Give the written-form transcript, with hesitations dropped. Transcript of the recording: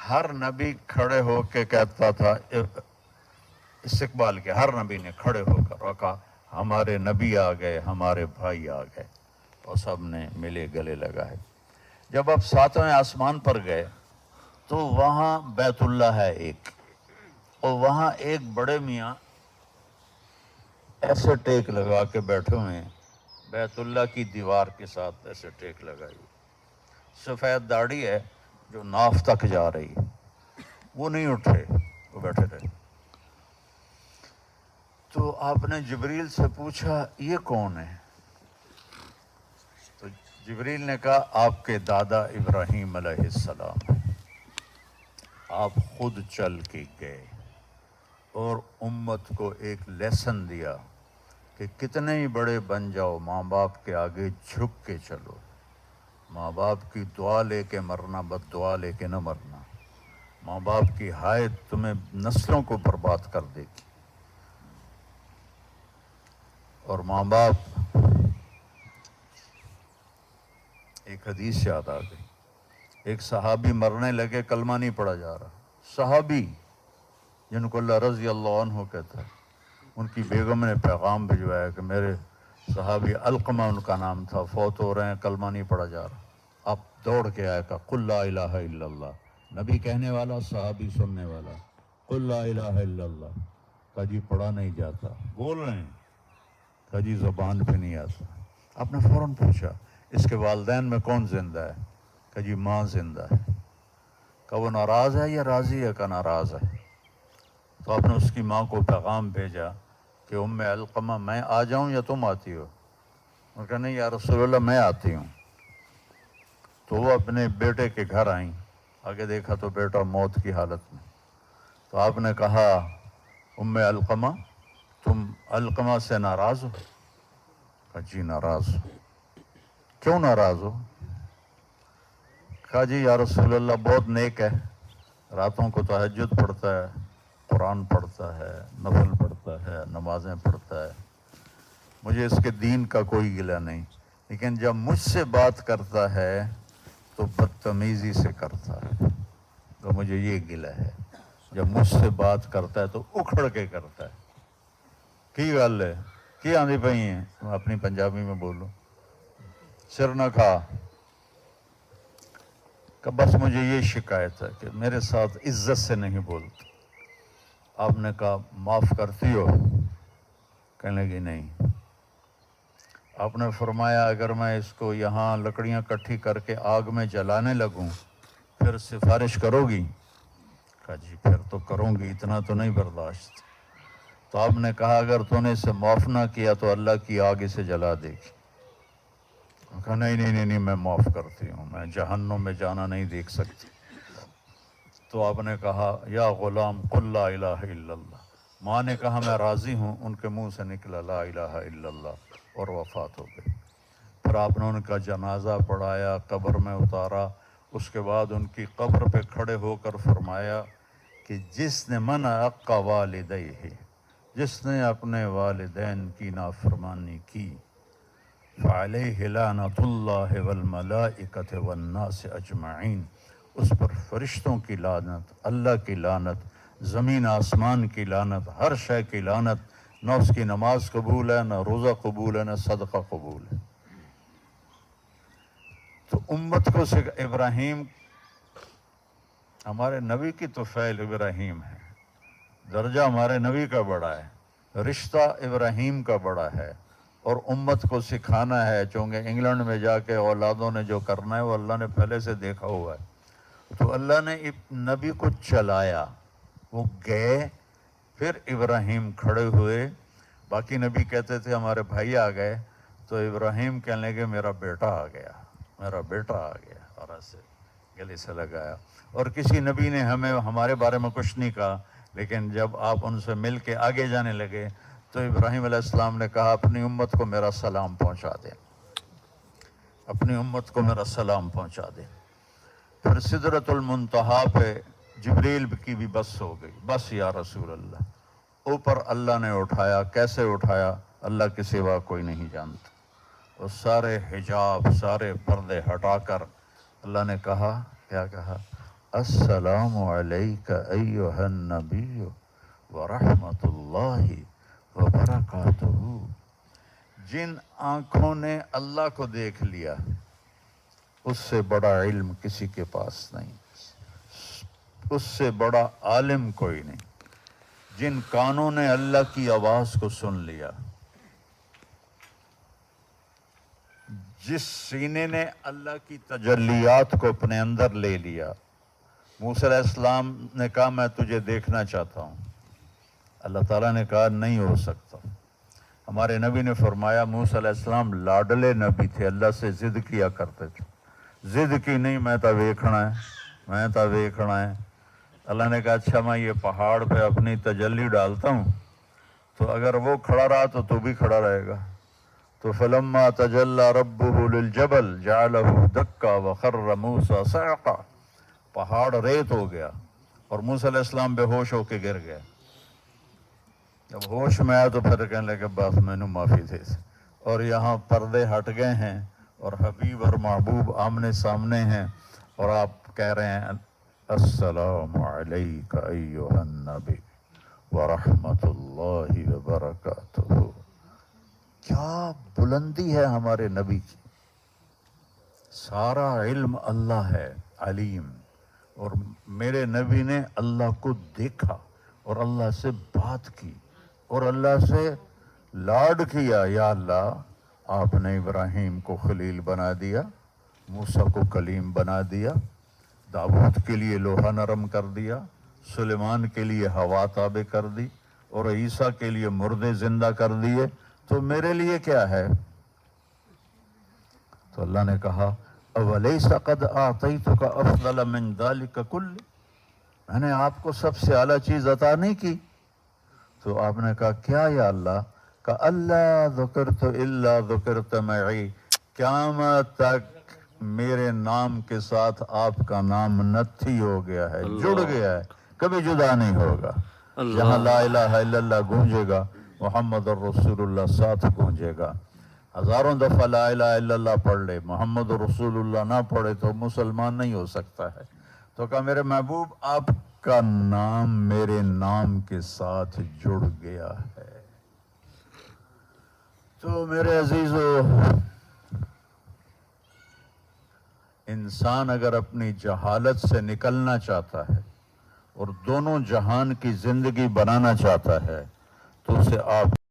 ہر نبی کھڑے ہو کے کہتا تھا، استقبال کے ہر نبی نے کھڑے ہو کر رکھا، ہمارے نبی آ گئے، ہمارے بھائی آ گئے، اور سب نے ملے گلے لگائے۔ جب آپ 7ویں آسمان پر گئے تو وہاں بیت اللہ ہے ایک، اور وہاں ایک بڑے میاں ایسے ٹیک لگا کے بیٹھے ہوئے ہیں، بیت اللہ کی دیوار کے ساتھ ایسے ٹیک لگائی ہوئی، سفید داڑھی ہے جو ناف تک جا رہی ہے، وہ نہیں اٹھے، وہ بیٹھے رہے۔ تو آپ نے جبریل سے پوچھا یہ کون ہے؟ تو جبریل نے کہا آپ کے دادا ابراہیم علیہ السلام، آپ خود چل کے گئے اور امت کو ایک لیسن دیا کہ کتنے ہی بڑے بن جاؤ، ماں باپ کے آگے جھک کے چلو، ماں باپ کی دعا لے کے مرنا، بد دعا لے کے نہ مرنا، ماں باپ کی حائط تمہیں نسلوں کو برباد کر دے گی۔ اور ماں باپ، ایک حدیث یاد آ گئی، ایک صحابی مرنے لگے، کلمہ نہیں پڑھا جا رہا، صحابی جن کو اللہ رضی اللہ عنہ کہتا ہے، ان کی بیگم نے پیغام بھجوایا کہ میرے صحابی علقمہ ان کا نام تھا، فوت ہو رہے ہیں، کلمہ نہیں پڑھا جا رہا۔ اب دوڑ کے آیا کہ قل لا الہ الا اللہ، نبی کہنے والا، صحابی سننے والا، قل لا الہ الا اللہ، کہا جی پڑھا نہیں جاتا، بول رہے ہیں، کہا جی زبان پہ نہیں آتا۔ آپ نے فوراً پوچھا اس کے والدین میں کون زندہ ہے؟ کہا جی ماں زندہ ہے۔ کہا وہ ناراض ہے یا راضی ہے؟ کہا ناراض ہے۔ تو آپ نے اس کی ماں کو پیغام بھیجا کہ ام علقمہ میں آ جاؤں یا تم آتی ہو؟ انہوں نے کہا نہیں یا رسول اللہ میں آتی ہوں۔ تو وہ اپنے بیٹے کے گھر آئیں، آگے دیکھا تو بیٹا موت کی حالت میں۔ تو آپ نے کہا ام علقمہ تم علقمہ سے ناراض ہو؟ کہا جی ناراض ہو۔ کیوں ناراض ہو؟ کہا جی یا رسول اللہ بہت نیک ہے، راتوں کو تہجد پڑھتا ہے، قرآن پڑھتا ہے، نفل پڑھتا ہے، نمازیں پڑھتا ہے، مجھے اس کے دین کا کوئی گلہ نہیں، لیکن جب مجھ سے بات کرتا ہے تو بدتمیزی سے کرتا ہے، تو مجھے یہ گلہ ہے، جب مجھ سے بات کرتا ہے تو اکھڑ کے کرتا ہے۔ کی گل ہے کی آندھی پئی ہیں، میں اپنی پنجابی میں بولوں، سر نہ کھا، کہ بس مجھے یہ شکایت ہے کہ میرے ساتھ عزت سے نہیں بولتے۔ آپ نے کہا معاف کرتی ہو؟ کہنے لگی نہیں۔ آپ نے فرمایا اگر میں اس کو یہاں لکڑیاں کٹھی کر کے آگ میں جلانے لگوں پھر سفارش کرو گی؟ کہا جی پھر تو کروں گی، اتنا تو نہیں برداشت۔ تو آپ نے کہا اگر تو نے اسے معاف نہ کیا تو اللہ کی آگ اسے جلا دے گی۔ کہا نہیں میں معاف کرتی ہوں، میں جہنم میں جانا نہیں دیکھ سکتی۔ تو آپ نے کہا یا غلام قل لا الہ الا اللہ، ماں نے کہا میں راضی ہوں، ان کے منہ سے نکلا لا الہ الا اللہ، اور وفات ہو گئی۔ پھر آپ نے ان کا جنازہ پڑھایا، قبر میں اتارا، اس کے بعد ان کی قبر پہ کھڑے ہو کر فرمایا کہ جس نے من عق والدیہ، جس نے اپنے والدین کی نافرمانی کی، فعلیہ لعنۃ اللہ والملائکۃ والناس اجمعین، اس پر فرشتوں کی لعنت، اللہ کی لعنت، زمین آسمان کی لعنت، ہر شے کی لعنت، نہ اس کی نماز قبول ہے، نہ روزہ قبول ہے، نہ صدقہ قبول ہے۔ تو امت کو ابراہیم، ہمارے نبی کی تو فعل ابراہیم ہے، درجہ ہمارے نبی کا بڑا ہے، رشتہ ابراہیم کا بڑا ہے، اور امت کو سکھانا ہے، چونکہ انگلینڈ میں جا کے اولادوں نے جو کرنا ہے وہ اللہ نے پہلے سے دیکھا ہوا ہے۔ تو اللہ نے نبی کو چلایا، وہ گئے، پھر ابراہیم کھڑے ہوئے، باقی نبی کہتے تھے ہمارے بھائی آ گئے، تو ابراہیم کہنے لگے میرا بیٹا آ گیا، میرا بیٹا آ گیا، اور ایسے گلے سے لگایا۔ اور کسی نبی نے ہمیں ہمارے بارے میں کچھ نہیں کہا، لیکن جب آپ ان سے مل کے آگے جانے لگے تو ابراہیم علیہ السلام نے کہا اپنی امت کو میرا سلام پہنچا دیں، اپنی امت کو میرا سلام پہنچا دیں۔ پھر سدرۃ المنتہا پہ جبریل کی بھی بس ہو گئی، بس یا رسول اللہ، اوپر اللہ نے اٹھایا، کیسے اٹھایا اللہ کے سوا کوئی نہیں جانتا، اور سارے حجاب، سارے پردے ہٹا کر اللہ نے کہا، کیا کہا؟ السلام علیک ایھا النبی ورحمۃ اللہ وبرکاتہ۔ جن آنکھوں نے اللہ کو دیکھ لیا اس سے بڑا علم کسی کے پاس نہیں، اس سے بڑا عالم کوئی نہیں۔ جن کانوں نے اللہ کی آواز کو سن لیا، جس سینے نے اللہ کی تجلیات کو اپنے اندر لے لیا۔ موسیٰ علیہ السلام نے کہا میں تجھے دیکھنا چاہتا ہوں، اللہ تعالیٰ نے کہا نہیں ہو سکتا۔ ہمارے نبی نے فرمایا موسیٰ علیہ السلام لاڈلے نبی تھے، اللہ سے ضد کیا کرتے تھے، ضد کی نہیں میں تا ویکھنا ہے، میں تا ویکھنا ہے۔ اللہ نے کہا اچھا میں یہ پہاڑ پہ اپنی تجلی ڈالتا ہوں تو اگر وہ کھڑا رہا تو تو بھی کھڑا رہے گا۔ تو فلما تجلی ربہ للجبل جعلہ دکا وخر موسیٰ صعقا، پہاڑ ریت ہو گیا اور موسیٰ علیہ السلام بے ہوش ہو کے گر گئے۔ جب ہوش میں آیا تو پھر کہنے لگے بس میں نے معافی دے دی، اور یہاں پردے ہٹ گئے ہیں اور حبیب اور محبوب آمنے سامنے ہیں، اور آپ کہہ رہے ہیں السلام علیک ایھا النبی ورحمۃ اللہ وبرکاتہ۔ کیا بلندی ہے ہمارے نبی کی، سارا علم اللہ ہے علیم، اور میرے نبی نے اللہ کو دیکھا اور اللہ سے بات کی اور اللہ سے لاڈ کیا۔ یا اللہ آپ نے ابراہیم کو خلیل بنا دیا، موسیٰ کو کلیم بنا دیا، داؤد کے لیے لوہا نرم کر دیا، سلیمان کے لیے ہوا تابع کر دی، اور عیسیٰ کے لیے مردے زندہ کر دیے، تو میرے لیے کیا ہے؟ تو اللہ نے کہا اولیس قد اعطیتک افضل من ذلک کل، میں نے آپ کو سب سے اعلیٰ چیز عطا نہیں کی؟ تو آپ نے کہا کیا یا اللہ؟ کہ اللہ ذکرت الا ذکرت معی، قیامت تک میرے نام کے ساتھ آپ کا نام نتھی ہو گیا ہے، جڑ گیا ہے، کبھی جدا نہیں ہوگا۔ جہاں لا الہ الا اللہ گونجے گا محمد الرسول اللہ ساتھ گونجے گا۔ ہزاروں دفعہ لا الہ الا اللہ پڑھ لے، محمد الرسول اللہ نہ پڑھے تو مسلمان نہیں ہو سکتا ہے۔ تو کہا میرے محبوب آپ کا نام میرے نام کے ساتھ جڑ گیا ہے۔ تو میرے عزیزو، انسان اگر اپنی جہالت سے نکلنا چاہتا ہے اور دونوں جہان کی زندگی بنانا چاہتا ہے تو اسے آپ